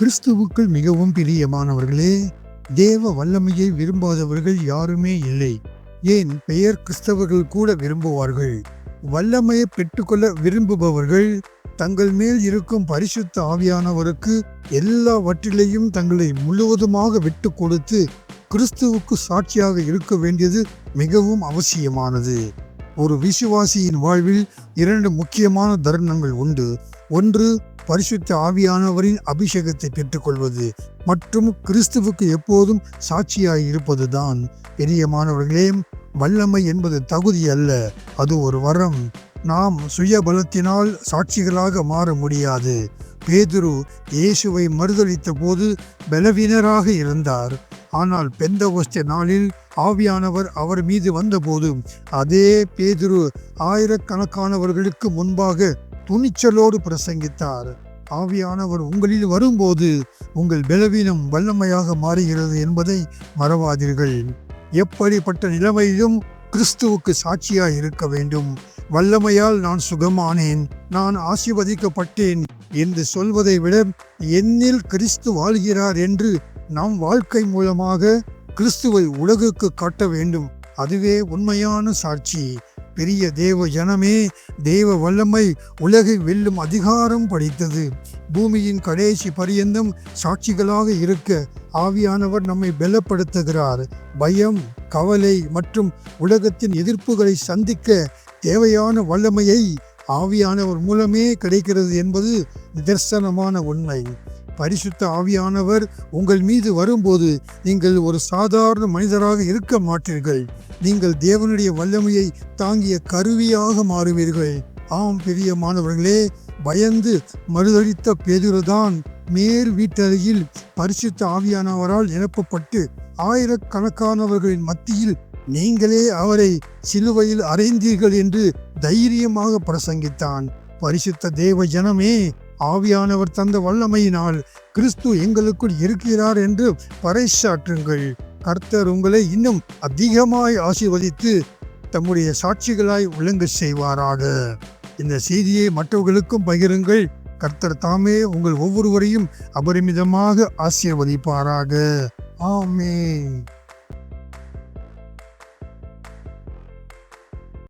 கிறிஸ்துவுக்குள் மிகவும் பிரியமானவர்களே, தேவ வல்லமையை விரும்பாதவர்கள் யாருமே இல்லை. ஏன் பெயர் கிறிஸ்தவர்கள் கூட விரும்புவார்கள். வல்லமையை பெற்றுக்கொள்ள விரும்புபவர்கள் தங்கள் மேல் இருக்கும் பரிசுத்த ஆவியானவருக்கு எல்லாவற்றிலையும் தங்களை முழுவதுமாக விட்டு கொடுத்து கிறிஸ்துவுக்கு சாட்சியாக இருக்க வேண்டியது மிகவும் அவசியமானது. ஒரு விசுவாசியின் வாழ்வில் 2 முக்கியமான தருணங்கள் உண்டு. ஒன்று, பரிசுத்த ஆவியானவரின் அபிஷேகத்தை பெற்றுக்கொள்வது மற்றும் கிறிஸ்துவுக்கு எப்போதும் சாட்சியாய் இருப்பதுதான். பிரியமானவர்களே, வல்லமை என்பது தகுதி அல்ல, அது ஒரு வரம். நாம் சுய பலத்தினால் சாட்சிகளாக மாற முடியாது. பேதுரு இயேசுவை மறுதலித்த போது பலவீனராக இருந்தார். ஆனால் பெந்தகோஸ்தே நாளில் ஆவியானவர் அவர் மீது வந்தபோது அதே பேதுரு ஆயிரக்கணக்கானவர்களுக்கு முன்பாக துணிச்சலோடு பிரசங்கித்தார். ஆவியானவர் உங்களில் வரும்போது உங்கள் பலவீனம் வல்லமையாக மாறுகிறது என்பதை மறவாதீர்கள். எப்படிப்பட்ட நிலைமையிலும் கிறிஸ்துவுக்கு சாட்சியாய் இருக்க வேண்டும். வல்லமையால் நான் சுகமானேன், நான் ஆசீர்வதிக்கப்பட்டேன் என்று சொல்வதை விட என்னில் கிறிஸ்து வாழ்கிறார் என்று நம் வாழ்க்கை மூலமாக கிறிஸ்துவை உலகுக்கு காட்ட வேண்டும். அதுவே உண்மையான சாட்சி. பெரிய தேவ ஜனமே, தேவ வல்லமை உலகை வெல்லும் அதிகாரம் படைத்தது. பூமியின் கடைசி பரியந்தம் சாட்சிகளாக இருக்க ஆவியானவர் நம்மை பலப்படுத்துகிறார். பயம், கவலை மற்றும் உலகத்தின் எதிர்ப்புகளை சந்திக்க தேவையான வல்லமையை ஆவியானவர் மூலமே கிடைக்கிறது என்பது நிதர்சனமான உண்மை. பரிசுத்த ஆவியானவர் உங்கள் மீது வரும்போது நீங்கள் ஒரு சாதாரண மனிதராக இருக்க மாட்டீர்கள். நீங்கள் தேவனுடைய வல்லமையை தாங்கிய கருவியாக மாறுவீர்கள். ஆம் பிரியமானவர்களே, பயந்து மறுதலித்த பேதுருதான் மேல் வீட்டறையில் பரிசுத்த ஆவியானவரால் நிரப்பப்பட்டு ஆயிரக்கணக்கானவர்களின் மத்தியில் நீங்களே அவரை சிலுவையில் அறைந்தீர்கள் என்று தைரியமாக பிரசங்கித்தான். பரிசுத்த தேவ ஜனமே, ஆவியானவர் தந்த வல்லமையினால் கிறிஸ்து எங்களுக்குள் இருக்கிறார் என்று பறைசாற்றுங்கள். கர்த்தர் உங்களை இன்னும் அதிகமாய் ஆசீர்வதித்து தம்முடைய சாட்சிகளாய் விளங்க செய்வாராக. இந்த செய்தியை மற்றவர்களுக்கும் பகிருங்கள். கர்த்தர் தாமே உங்கள் ஒவ்வொருவரையும் அபரிமிதமாக ஆசீர்வதிப்பாராக. ஆமென்.